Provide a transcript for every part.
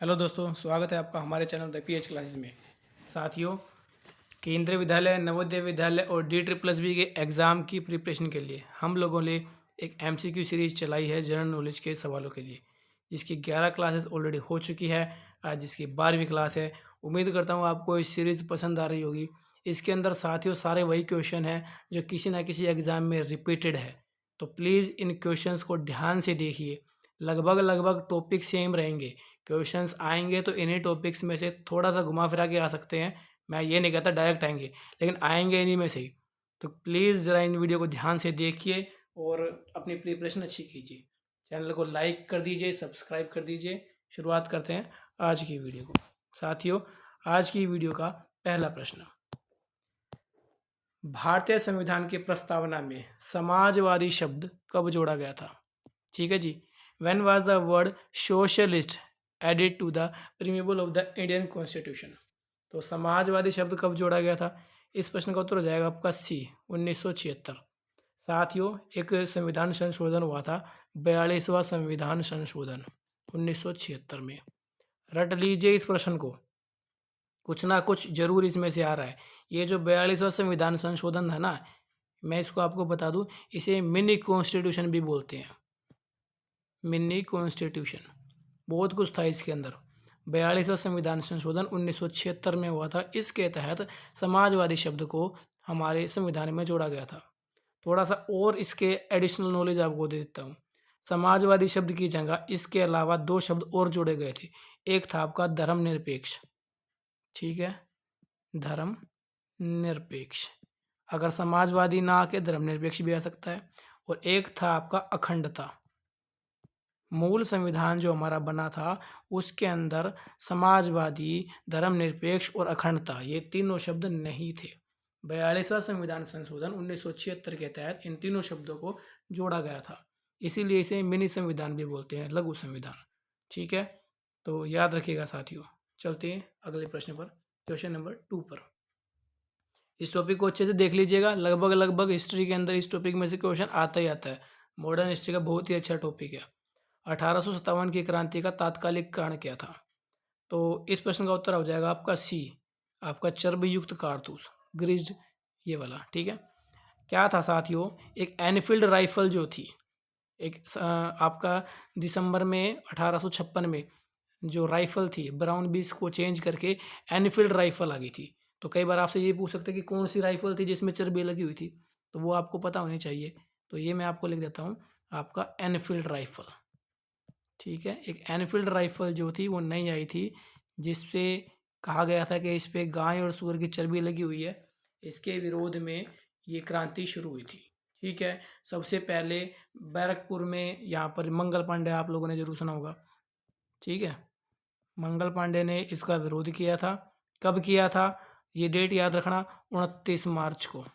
Hello दोस्तों, स्वागत है आपका हमारे चैनल द पीएच क्लासेस में। साथियों, केंद्रीय विद्यालय, नवोदय विद्यालय और DSSB के एग्ज़ाम की प्रिपरेशन के लिए हम लोगों ने एक MCQ सीरीज़ चलाई है जनरल नॉलेज के सवालों के लिए, जिसकी 11 क्लासेस ऑलरेडी हो चुकी है। आज जिसकी 12वीं क्लास है। उम्मीद करता हूँ आपको इस सीरीज़ पसंद आ रही होगी। इसके अंदर साथियों सारे वही क्वेश्चन हैं जो किसी ना किसी एग्ज़ाम में रिपीटेड है। तो प्लीज़ इन क्वेश्चंस को ध्यान से देखिए। लगभग टॉपिक सेम रहेंगे। क्वेश्चंस आएंगे तो इन्हीं टॉपिक्स में से थोड़ा सा घुमा फिरा के आ सकते हैं। मैं ये नहीं कहता डायरेक्ट आएंगे, लेकिन आएंगे इन्हीं में से ही। तो प्लीज़ ज़रा इन वीडियो को ध्यान से देखिए और अपनी प्रिपरेशन अच्छी कीजिए। चैनल को लाइक कर दीजिए, सब्सक्राइब कर दीजिए। शुरुआत करते हैं आज की वीडियो को। साथियों, आज की वीडियो का पहला प्रश्न, भारतीय संविधान की प्रस्तावना में समाजवादी शब्द कब जोड़ा गया था? ठीक है जी। When was the word socialist added to the preamble of the Indian constitution? तो समाजवादी शब्द कब जोड़ा गया था? इस प्रश्न का उत्तर हो जाएगा आपका सी, 1976। साथियों, एक संविधान संशोधन हुआ था, 42वां संविधान संशोधन 1976 में। रट लीजिए इस प्रश्न को, कुछ ना कुछ जरूर इसमें से आ रहा है। ये जो 42वां संविधान संशोधन है ना, मैं इसको आपको बता दूं, इसे मिनी कॉन्स्टिट्यूशन भी बोलते हैं। मिनी कॉन्स्टिट्यूशन, बहुत कुछ था इसके अंदर। 42वां संविधान संशोधन 1976 में हुआ था। इसके तहत समाजवादी शब्द को हमारे संविधान में जोड़ा गया था। थोड़ा सा और इसके एडिशनल नॉलेज आपको दे देता हूँ। समाजवादी शब्द की जगह इसके अलावा दो शब्द और जोड़े गए थे। एक था आपका धर्मनिरपेक्ष, ठीक है, धर्मनिरपेक्ष। अगर समाजवादी ना आके धर्मनिरपेक्ष भी आ सकता है। और एक था आपका अखंडता। मूल संविधान जो हमारा बना था उसके अंदर समाजवादी, धर्मनिरपेक्ष और अखंडता, ये तीनों शब्द नहीं थे। 42वां संविधान संशोधन 1976 के तहत इन तीनों शब्दों को जोड़ा गया था। इसीलिए इसे मिनी संविधान भी बोलते हैं, लघु संविधान। ठीक है, तो याद रखिएगा साथियों। चलते हैं अगले प्रश्न पर, क्वेश्चन नंबर 2 पर। इस टॉपिक को अच्छे से देख लीजिएगा। लगभग हिस्ट्री के अंदर इस टॉपिक में से क्वेश्चन आता ही आता है। मॉडर्न हिस्ट्री का बहुत ही अच्छा टॉपिक है। 1857 की क्रांति का तात्कालिक कारण क्या था? तो इस प्रश्न का उत्तर हो जाएगा आपका सी, आपका चर्बी युक्त कारतूस, ग्रीज्ड, ये वाला। ठीक है, क्या था साथियों, एक एनफील्ड राइफल जो थी, एक आपका दिसंबर में 1856 में जो राइफल थी ब्राउन बीस को चेंज करके एनफील्ड राइफल आ गई थी। तो कई बार आपसे ये पूछ सकते हैं कि कौन सी राइफल थी जिसमें चर्बी लगी हुई थी, तो वो आपको पता होनी चाहिए। तो ये मैं आपको लिख देता हूँ, आपका एनफील्ड राइफल। ठीक है, एक एनफील्ड राइफल जो थी वो नई आई थी, जिससे कहा गया था कि इस पे गाय और सूअर की चर्बी लगी हुई है। इसके विरोध में ये क्रांति शुरू हुई थी। ठीक है, सबसे पहले बैरकपुर में, यहाँ पर मंगल पांडे आप लोगों ने जरूर सुना होगा। ठीक है, मंगल पांडे ने इसका विरोध किया था। कब किया था, ये डेट याद रखना, 29 मार्च को।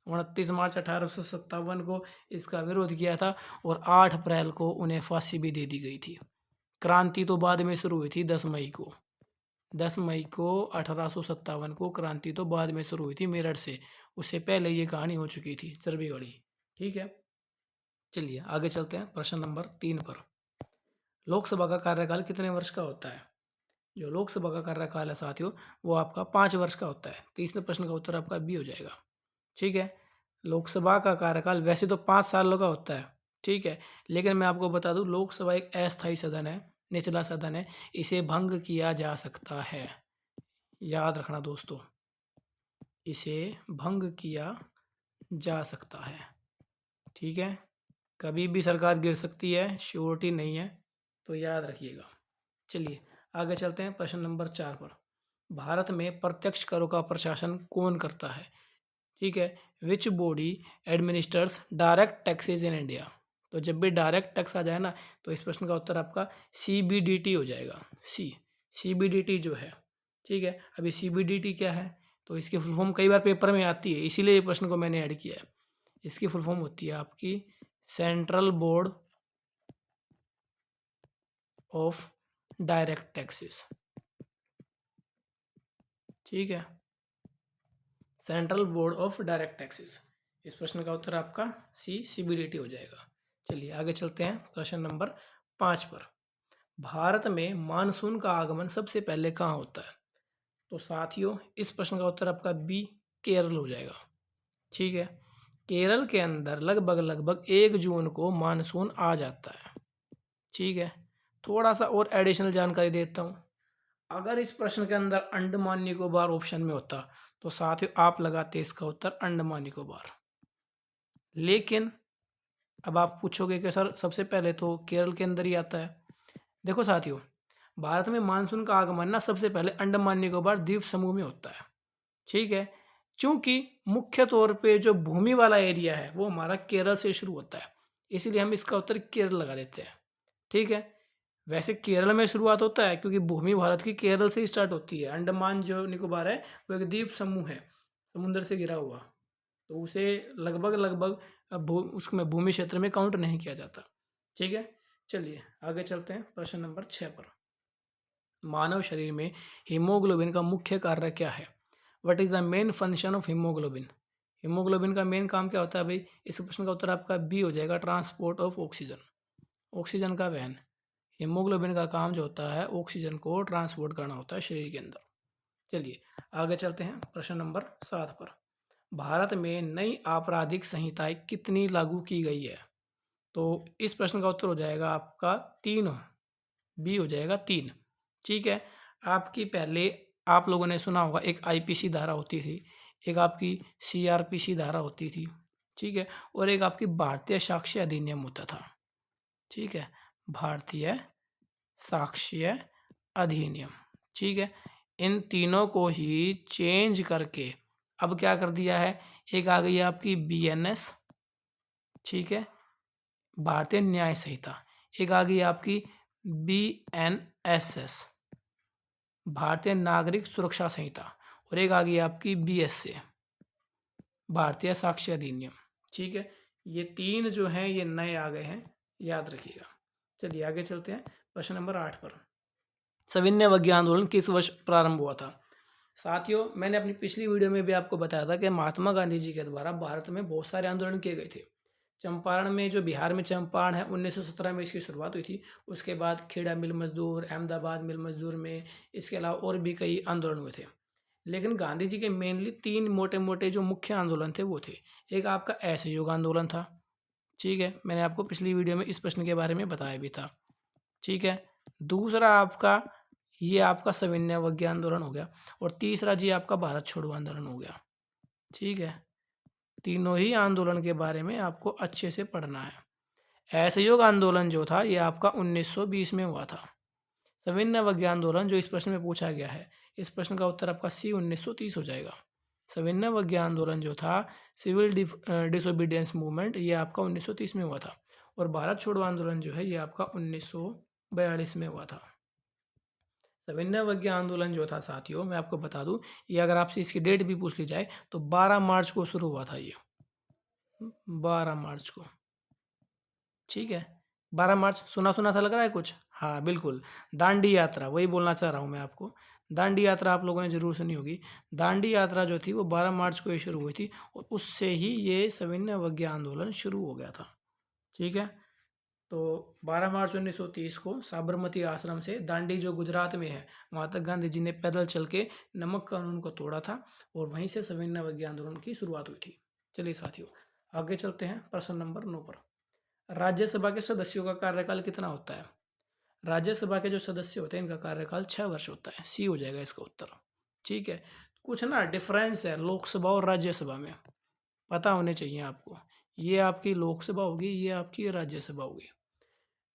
29 मार्च 1857 को इसका विरोध किया था और 8 अप्रैल को उन्हें फांसी भी दे दी गई थी। क्रांति तो बाद में शुरू हुई थी 10 मई को। 10 मई को 1857 को क्रांति तो बाद में शुरू हुई थी मेरठ से। उससे पहले ये कहानी हो चुकी थी चर्बीगढ़ी। ठीक है, चलिए आगे चलते हैं प्रश्न नंबर 3 पर। लोकसभा का कार्यकाल कितने वर्ष का होता है? जो लोकसभा का कार्यकाल है साथियों, वो आपका 5 वर्ष का होता है। तीसरे प्रश्न का उत्तर आपका बी हो जाएगा। ठीक है, लोकसभा का कार्यकाल वैसे तो 5 सालों का होता है। ठीक है, लेकिन मैं आपको बता दूं, लोकसभा एक अस्थायी सदन है, निचला सदन है, इसे भंग किया जा सकता है। याद रखना दोस्तों, इसे भंग किया जा सकता है। ठीक है, कभी भी सरकार गिर सकती है, श्योरिटी नहीं है, तो याद रखिएगा। चलिए आगे चलते हैं प्रश्न नंबर 4 पर। भारत में प्रत्यक्ष करों का प्रशासन कौन करता है? ठीक है, which body administers direct taxes in India? तो जब भी डायरेक्ट टैक्स आ जाए ना, तो इस प्रश्न का उत्तर आपका CBDT हो जाएगा। CBDT जो है। ठीक है, अभी CBDT क्या है, तो इसकी फुल फॉर्म कई बार पेपर में आती है, इसीलिए ये प्रश्न को मैंने ऐड किया है। इसकी फुल फॉर्म होती है आपकी central board of direct taxes. ठीक है, central board of direct taxes. इस प्रश्न का उत्तर आपका CBDT हो जाएगा। चलिए आगे चलते हैं प्रश्न नंबर 5 पर। भारत में मानसून का आगमन सबसे पहले कहाँ होता है? तो साथियों इस प्रश्न का उत्तर आपका बी, केरल हो जाएगा। ठीक है, केरल के अंदर लगभग लगभग 1 जून को मानसून आ जाता है। ठीक है, थोड़ा सा और एडिशनल जानकारी देता हूँ। अगर इस प्रश्न के अंदर अंडमान निकोबार ऑप्शन में होता तो साथियों आप लगाते इसका उत्तर अंडमान निकोबार। लेकिन अब आप पूछोगे कि सर सबसे पहले तो केरल के अंदर ही आता है। देखो साथियों, भारत में मानसून का आगमन ना सबसे पहले अंडमान निकोबार द्वीप समूह में होता है। ठीक है, क्योंकि मुख्य तौर पे जो भूमि वाला एरिया है वो हमारा केरल से शुरू होता है, इसीलिए हम इसका उत्तर केरल लगा देते हैं। ठीक है, वैसे केरल में शुरुआत होता है क्योंकि भूमि भारत की केरल से ही स्टार्ट होती है। अंडमान जो निकोबार है वो एक द्वीप समूह है, समुद्र से घिरा हुआ, तो उसे लगभग लगभग उसमें भूमि क्षेत्र में काउंट नहीं किया जाता। ठीक है, चलिए आगे चलते हैं प्रश्न नंबर 6 पर। मानव शरीर में हीमोग्लोबिन का मुख्य कार्य क्या है? What is the main function of haemoglobin? Haemoglobin का मेन काम क्या होता है भाई? इस प्रश्न का उत्तर आपका बी हो जाएगा, ट्रांसपोर्ट ऑफ ऑक्सीजन, ऑक्सीजन का वहन। हीमोग्लोबिन का काम जो होता है ऑक्सीजन को ट्रांसपोर्ट करना होता है शरीर के अंदर। चलिए आगे चलते हैं प्रश्न नंबर 7 पर। भारत में नई आपराधिक संहिताएं कितनी लागू की गई है? तो इस प्रश्न का उत्तर हो जाएगा आपका 3, बी हो जाएगा 3। ठीक है, आपकी पहले आप लोगों ने सुना होगा एक आईपीसी धारा होती थी, एक आपकी सीआरपीसी धारा होती थी। ठीक है, और एक आपकी भारतीय साक्ष्य अधिनियम होता था। ठीक है, भारतीय साक्ष्य अधिनियम। ठीक है, इन तीनों को ही चेंज करके अब क्या कर दिया है, एक आ गई है आपकी बीएनएस। ठीक है, भारतीय न्याय संहिता। एक आ गई आपकी बीएनएसएस, भारतीय नागरिक सुरक्षा संहिता। और एक आ गई आपकी बीएसए, भारतीय साक्ष्य अधिनियम। ठीक है, ये 3 जो हैं ये नए आ गए हैं, याद रखिएगा। चलिए आगे चलते हैं प्रश्न नंबर 8 पर। सविनय अवज्ञा आंदोलन किस वर्ष प्रारंभ हुआ था? साथियों मैंने अपनी पिछली वीडियो में भी आपको बताया था कि महात्मा गांधी जी के द्वारा भारत में बहुत सारे आंदोलन किए गए थे। चंपारण में, जो बिहार में चंपारण है, 1917 में इसकी शुरुआत हुई थी। उसके बाद खेड़ा मिल मजदूर, अहमदाबाद मिल मजदूर में, इसके अलावा और भी कई आंदोलन हुए थे। लेकिन गांधी जी के मेनली 3 मोटे मोटे जो मुख्य आंदोलन थे वो थे। एक आपका असहयोग आंदोलन था। ठीक है, मैंने आपको पिछली वीडियो में इस प्रश्न के बारे में बताया भी था। ठीक है, दूसरा आपका ये आपका सविनय अवज्ञा आंदोलन हो गया, और तीसरा जी आपका भारत छोड़ो आंदोलन हो गया। ठीक है, तीनों ही आंदोलन के बारे में आपको अच्छे से पढ़ना है। असहयोग आंदोलन जो था ये आपका 1920 में हुआ था। सविनय अवज्ञा आंदोलन जो इस प्रश्न में पूछा गया है, इस प्रश्न का उत्तर आपका सी 1930 हो जाएगा। सविनय अवज्ञा आंदोलन जो था, सिविल डिसोबीडियंस मूवमेंट, ये आपका 1930 में हुआ था। और भारत छोड़ो आंदोलन जो है ये आपका 1942 में हुआ था। सविनय अवज्ञा आंदोलन जो था साथियों, मैं आपको बता दूं, ये अगर आपसे इसकी डेट भी पूछ ली जाए तो 12 मार्च को शुरू हुआ था ये, 12 मार्च को। ठीक है, 12 मार्च सुना सुना सा लग रहा है कुछ? हाँ बिल्कुल, दांडी यात्रा, वही बोलना चाह रहा हूँ मैं आपको। दांडी यात्रा आप लोगों ने जरूर सुनी होगी। दांडी यात्रा जो थी वो 12 मार्च को ही शुरू हुई थी, और उससे ही ये सविनय अवज्ञा आंदोलन शुरू हो गया था। ठीक है, तो 12 मार्च 1930 को साबरमती आश्रम से दांडी जो गुजरात में है, वहाँ तक गांधी जी ने पैदल चल के नमक कानून को तोड़ा था, और वहीं से सविनय अवज्ञा आंदोलन की शुरुआत हुई थी। चलिए साथियों आगे चलते हैं प्रश्न नंबर 9 पर। राज्यसभा के सदस्यों का कार्यकाल कितना होता है? राज्यसभा के जो सदस्य होते हैं इनका कार्यकाल 6 वर्ष होता है, सी हो जाएगा इसका उत्तर। ठीक है, कुछ ना डिफरेंस है लोकसभा और राज्यसभा में, पता होने चाहिए आपको। ये आपकी लोकसभा होगी, ये आपकी राज्यसभा होगी।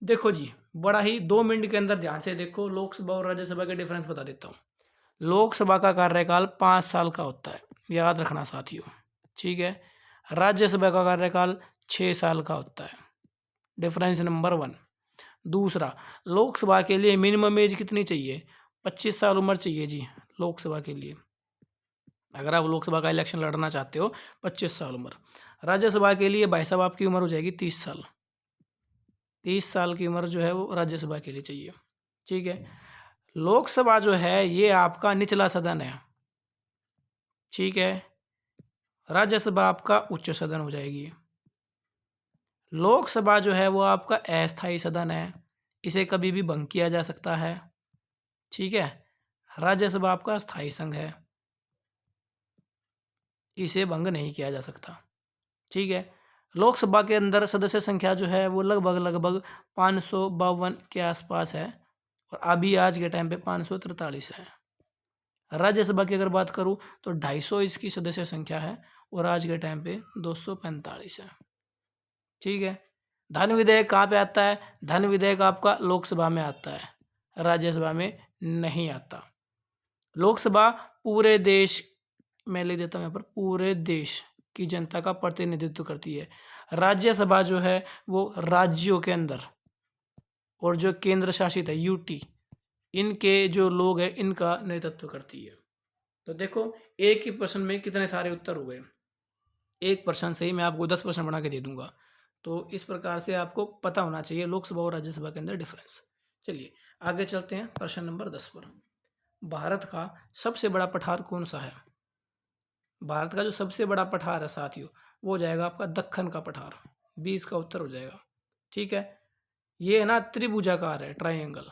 देखो जी, बड़ा ही 2 मिनट के अंदर ध्यान से देखो, लोकसभा और राज्यसभा के डिफरेंस बता देता हूँ। लोकसभा का कार्यकाल 5 साल का होता है, याद रखना साथियों। ठीक है, राज्यसभा का कार्यकाल 6 साल का होता है, डिफरेंस नंबर 1। दूसरा, लोकसभा के लिए मिनिमम एज कितनी चाहिए? 25 साल उम्र चाहिए जी लोकसभा के लिए, अगर आप लोकसभा का इलेक्शन लड़ना चाहते हो 25 साल उम्र। राज्यसभा के लिए भाई साहब आपकी उम्र हो जाएगी 30 साल, 30 साल की उम्र जो है वो राज्यसभा के लिए चाहिए। ठीक है, लोकसभा जो है ये आपका निचला सदन है। ठीक है, राज्यसभा आपका उच्च सदन हो जाएगी। लोकसभा जो है वो आपका अस्थायी सदन है, इसे कभी भी भंग किया जा सकता है। ठीक है। राज्यसभा आपका स्थायी संघ है, इसे भंग नहीं किया जा सकता। ठीक है। लोकसभा के अंदर सदस्य संख्या जो है वो लगभग 552 के आसपास है, और अभी आज के टाइम पे 543 है। राज्यसभा की अगर बात करूं तो 250 इसकी सदस्य संख्या है, और आज के टाइम पे 245 है। ठीक है। धन विधेयक कहाँ पे आता है? धन विधेयक आपका लोकसभा में आता है, राज्यसभा में नहीं आता। लोकसभा पूरे देश, मैं लिख देता हूँ यहाँ पर, पूरे देश की जनता का प्रतिनिधित्व करती है। राज्यसभा जो है वो राज्यों के अंदर और जो केंद्र शासित है यूटी, इनके जो लोग हैं इनका नेतृत्व करती है। तो देखो एक ही प्रश्न में कितने सारे उत्तर हुए। एक प्रश्न से ही मैं आपको 10 प्रश्न बना के दे दूंगा। तो इस प्रकार से आपको पता होना चाहिए लोकसभा और राज्यसभा के अंदर डिफरेंस। चलिए आगे चलते हैं प्रश्न नंबर 10 पर। भारत का सबसे बड़ा पठार कौन सा है? भारत का जो सबसे बड़ा पठार है साथियों, वो हो जाएगा आपका दक्कन का पठार। 20 का उत्तर हो जाएगा। ठीक है। ये है ना त्रिभुजाकार है, ट्राइंगल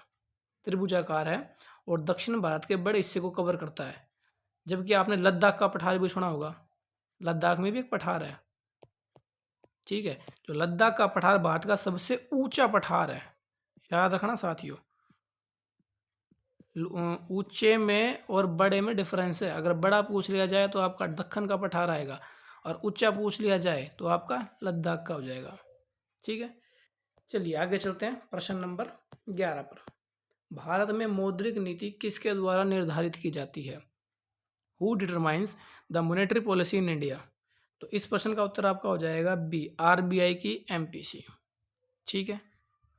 त्रिभुजाकार है, और दक्षिण भारत के बड़े हिस्से को कवर करता है। जबकि आपने लद्दाख का पठार भी सुना होगा, लद्दाख में भी एक पठार है। ठीक है। जो लद्दाख का पठार भारत का सबसे ऊंचा पठार है, याद रखना साथियों। ऊंचे में और बड़े में डिफरेंस है। अगर बड़ा पूछ लिया जाए तो आपका दक्कन का पठार आएगा, और ऊंचा पूछ लिया जाए तो आपका लद्दाख का हो जाएगा। ठीक है। चलिए आगे चलते हैं प्रश्न नंबर 11 पर। भारत में मौद्रिक नीति किसके द्वारा निर्धारित की जाती है? Who determines the monetary policy in India? तो इस प्रश्न का उत्तर आपका हो जाएगा बी, आरबीआई की एमपीसी। ठीक है।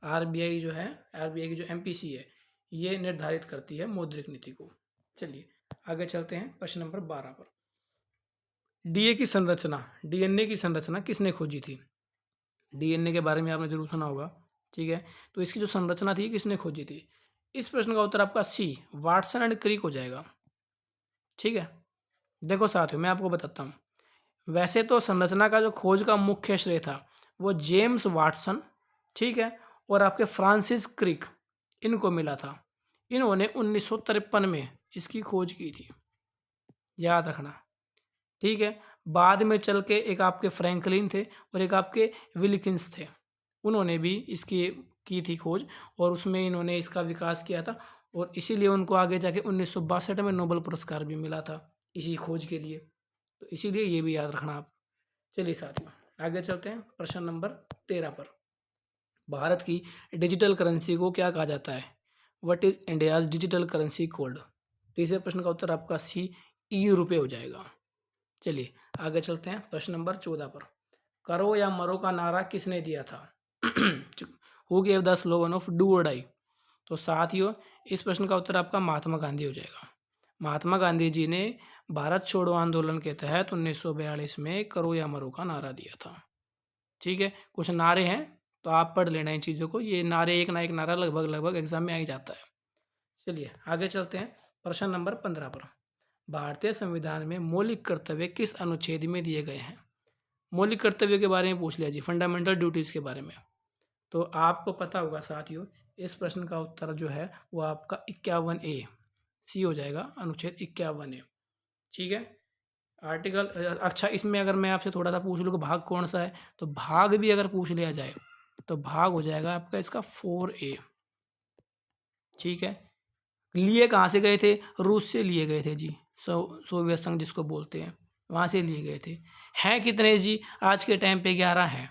आरबीआई जो है, आरबीआई की जो एमपीसी है, ये निर्धारित करती है मौद्रिक नीति को। चलिए आगे चलते हैं प्रश्न नंबर 12 पर। डीए की संरचना, डीएनए की संरचना किसने खोजी थी? डीएनए के बारे में आपने जरूर सुना होगा। ठीक है। तो इसकी जो संरचना थी किसने खोजी थी? इस प्रश्न का उत्तर आपका सी, वाटसन एंड क्रिक हो जाएगा। ठीक है। देखो साथियों मैं आपको बताता हूँ, वैसे तो संरचना का जो खोज का मुख्य श्रेय था वो जेम्स वाटसन, ठीक है, और आपके फ्रांसिस क्रिक, इनको मिला था। इन्होंने 1953 में इसकी खोज की थी, याद रखना। ठीक है। बाद में चल के एक आपके फ्रैंकलिन थे और एक आपके विल्किंस थे, उन्होंने भी इसकी की थी खोज, और उसमें इन्होंने इसका विकास किया था, और इसीलिए उनको आगे जाके 1962 में नोबेल पुरस्कार भी मिला था इसी खोज के लिए। तो इसीलिए ये भी याद रखना आप। चलिए साथियों आगे चलते हैं प्रश्न नंबर 13 पर। भारत की डिजिटल करेंसी को क्या कहा जाता है? What is India's digital currency code? तीसरे प्रश्न का उत्तर आपका सी, ₹, हो जाएगा। चलिए आगे चलते हैं प्रश्न नंबर 14 पर। करो या मरो का नारा किसने दिया था? Who gave the slogan of do और डाई? तो साथियों इस प्रश्न का उत्तर आपका महात्मा गांधी हो जाएगा। महात्मा गांधी जी ने भारत छोड़ो आंदोलन के तहत 1942 में करो या मरो का नारा दिया था। ठीक है। कुछ नारे हैं तो आप पढ़ लेना इन चीज़ों को, ये नारे एक ना एक नारा लगभग एग्जाम में आ ही जाता है। चलिए आगे चलते हैं प्रश्न नंबर 15 पर। भारतीय संविधान में मौलिक कर्तव्य किस अनुच्छेद में दिए गए हैं? मौलिक कर्तव्य के बारे में पूछ लिया जी, फंडामेंटल ड्यूटीज़ के बारे में। तो आपको पता होगा साथियों, इस प्रश्न का उत्तर जो है वो आपका 51A, सी हो जाएगा, अनुच्छेद 51A। ठीक है। आर्टिकल, अच्छा इसमें अगर मैं आपसे थोड़ा सा पूछ लूँ कि भाग कौन सा है, तो भाग भी अगर पूछ लिया जाए तो भाग हो जाएगा आपका इसका 4A। ठीक है। लिए कहाँ से गए थे? रूस से लिए गए थे जी, सोवियत संघ जिसको बोलते हैं, वहाँ से लिए गए थे। हैं कितने जी? आज के टाइम पे 11 हैं।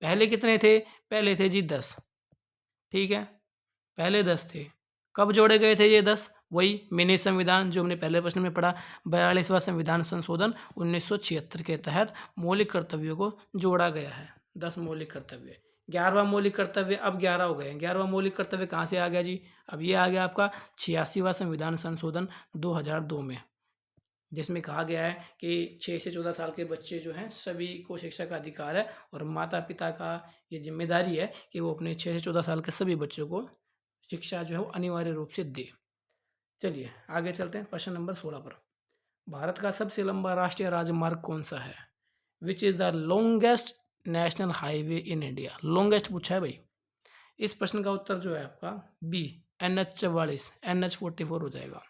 पहले कितने थे? पहले थे जी 10। ठीक है। पहले 10 थे। कब जोड़े गए थे ये 10? वही मिनी संविधान जो हमने पहले प्रश्न में पढ़ा, 42वां संविधान संशोधन 1976 के तहत मौलिक कर्तव्यों को जोड़ा गया है। 10 मौलिक कर्तव्य। 11वां मौलिक कर्तव्य अब 11 हो गए। 11वां मौलिक कर्तव्य कहाँ से आ गया जी? अब ये आ गया आपका 86वां संविधान संशोधन 2002 में, जिसमें कहा गया है कि 6 से 14 साल के बच्चे जो हैं सभी को शिक्षा का अधिकार है, और माता पिता का ये जिम्मेदारी है कि वो अपने 6 से 14 साल के सभी बच्चों को शिक्षा जो है वो अनिवार्य रूप से दे। चलिए आगे चलते हैं प्रश्न नंबर 16 पर। भारत का सबसे लंबा राष्ट्रीय राजमार्ग कौन सा है? Which is the longest national highway in India? Longest पूछा है भाई। इस प्रश्न का उत्तर जो है आपका बी NH44 NH44 हो जाएगा।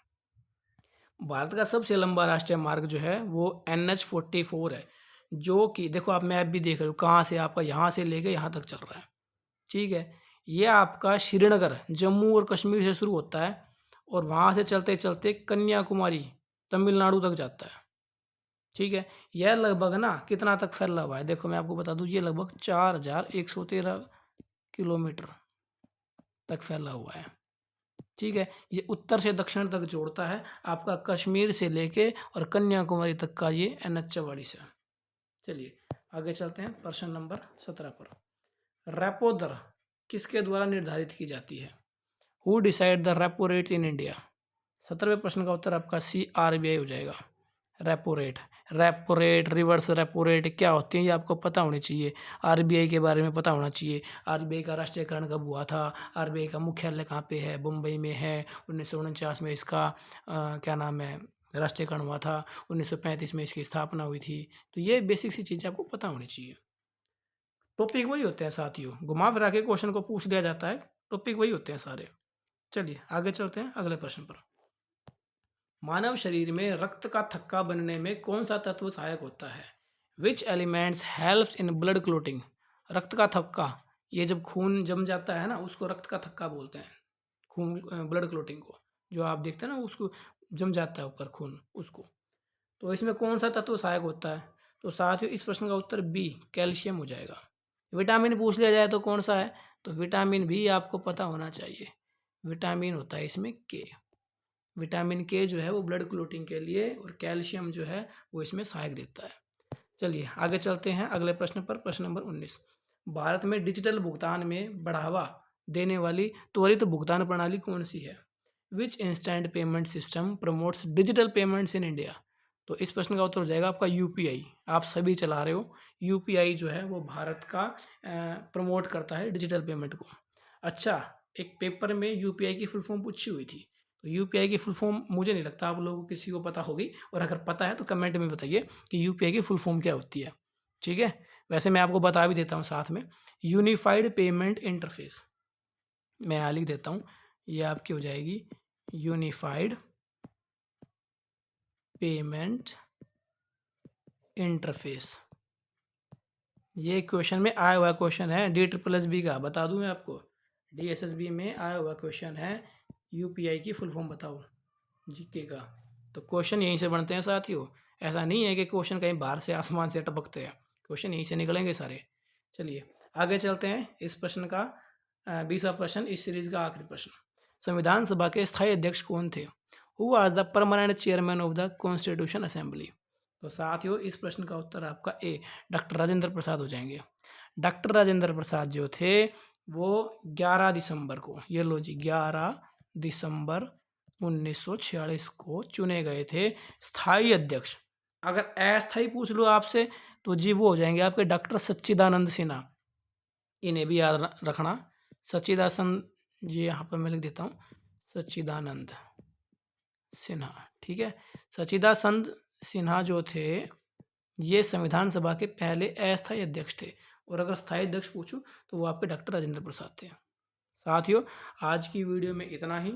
भारत का सबसे लंबा राष्ट्रीय मार्ग जो है वो NH44 है, जो कि देखो आप मैप भी देख रहे हो कहाँ से आपका यहाँ से लेके यहाँ तक चल रहा है। ठीक है, ये आपका श्रीनगर जम्मू और कश्मीर से शुरू होता है और वहाँ से चलते चलते कन्याकुमारी तमिलनाडु तक जाता है। ठीक है, यह लगभग ना कितना तक फैला हुआ है, देखो मैं आपको बता दूं, ये लगभग 4113 किलोमीटर तक फैला हुआ है। ठीक है, ये उत्तर से दक्षिण तक जोड़ता है आपका कश्मीर से लेके और कन्याकुमारी तक का ये NH44 है। चलिए आगे चलते हैं प्रश्न नंबर 17 पर। रेपो दर किसके द्वारा निर्धारित की जाती है? Who decide the repo rate in India? 17वें प्रश्न का उत्तर आपका सी RBI हो जाएगा। Repo rate reverse repo rate क्या होती है ये आपको पता होनी चाहिए। RBI के बारे में पता होना चाहिए। RBI का राष्ट्रीयकरण कब हुआ था, RBI का मुख्यालय कहाँ पे है, मुंबई में है। 1949 में इसका क्या नाम है राष्ट्रीयकरण हुआ था। 1935 में इसकी स्थापना हुई थी। तो ये बेसिक सी चीज़ें आपको पता होनी चाहिए। टॉपिक वही होते हैं साथियों, घुमा फिरा के क्वेश्चन को पूछ लिया जाता है, टॉपिक वही होते हैं सारे। चलिए आगे चलते हैं अगले प्रश्न पर। मानव शरीर में रक्त का थक्का बनने में कौन सा तत्व सहायक होता है? विच elements helps in blood clotting? रक्त का थक्का, ये जब खून जम जाता है ना उसको रक्त का थक्का बोलते हैं। खून ब्लड क्लोटिंग को, जो आप देखते हैं ना उसको जम जाता है ऊपर खून उसको। तो इसमें कौन सा तत्व सहायक होता है? तो साथियों इस प्रश्न का उत्तर बी कैल्शियम हो जाएगा। विटामिन पूछ लिया जाए तो कौन सा है? तो विटामिन भी आपको पता होना चाहिए। विटामिन होता है इसमें के। विटामिन के जो है वो ब्लड क्लोटिंग के लिए और कैल्शियम जो है वो इसमें सहायक देता है। चलिए आगे चलते हैं अगले प्रश्न पर। प्रश्न नंबर 19। भारत में डिजिटल भुगतान में बढ़ावा देने वाली त्वरित भुगतान प्रणाली कौन सी है? Which instant payment system promotes digital payments in India? तो इस प्रश्न का उत्तर हो जाएगा आपका UPI। आप सभी चला रहे हो, UPI जो है वो भारत का प्रमोट करता है डिजिटल पेमेंट को। अच्छा, एक पेपर में UPI की फुल फॉर्म पूछी हुई थी, तो UPI की फुल फॉर्म मुझे नहीं लगता आप लोगों को किसी को पता होगी, और अगर पता है तो कमेंट में बताइए कि UPI की फुल फॉर्म क्या होती है। ठीक है, वैसे मैं आपको बता भी देता हूँ साथ में, यूनिफाइड पेमेंट इंटरफेस। मैं यहाँ लिख देता हूँ, ये आपकी हो जाएगी यूनिफाइड पेमेंट इंटरफेस। ये क्वेश्चन में आया हुआ क्वेश्चन है DSSB का, बता दूं मैं आपको, DSSB में आया हुआ क्वेश्चन है UPI की फुल फॉर्म बताओ GK का। तो क्वेश्चन यहीं से बनते हैं साथियों, ऐसा नहीं है कि क्वेश्चन कहीं बाहर से आसमान से टपकते हैं, क्वेश्चन यहीं से निकलेंगे सारे। चलिए आगे चलते हैं। इस प्रश्न का 20वां प्रश्न, इस सीरीज का आखिरी प्रश्न। संविधान सभा के स्थायी अध्यक्ष कौन थे? Who was the permanent chairman of the constitution assembly? तो साथियों इस प्रश्न का उत्तर आपका ए डॉक्टर राजेंद्र प्रसाद हो जाएंगे। डॉक्टर राजेंद्र प्रसाद जो थे वो 11 दिसंबर को, ये लो जी 11 दिसंबर 1946 को चुने गए थे स्थायी अध्यक्ष। अगर अस्थायी पूछ लो आपसे तो जी वो हो जाएंगे आपके डॉक्टर सच्चिदानंद सिन्हा, इन्हें भी याद रखना। सच्चिदानंद जी यहाँ पर मैं लिख देता हूँ, सच्चिदानंद सिन्हा। ठीक है, सच्चिदानंद सिन्हा जो थे ये संविधान सभा के पहले अस्थायी अध्यक्ष थे, और अगर स्थायी अध्यक्ष पूछूं तो वो आपके डॉक्टर राजेंद्र प्रसाद थे। साथियों आज की वीडियो में इतना ही।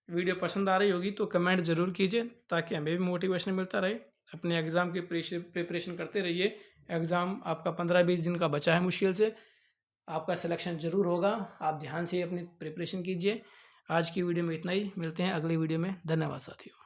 वीडियो पसंद आ रही होगी तो कमेंट जरूर कीजिए ताकि हमें भी मोटिवेशन मिलता रहे। अपने एग्ज़ाम की प्रिपरेशन करते रहिए। एग्ज़ाम आपका 15-20 दिन का बचा है, मुश्किल से आपका सिलेक्शन ज़रूर होगा। आप ध्यान से अपनी प्रिपरेशन कीजिए। आज की वीडियो में इतना ही, मिलते हैं अगली वीडियो में। धन्यवाद साथियों।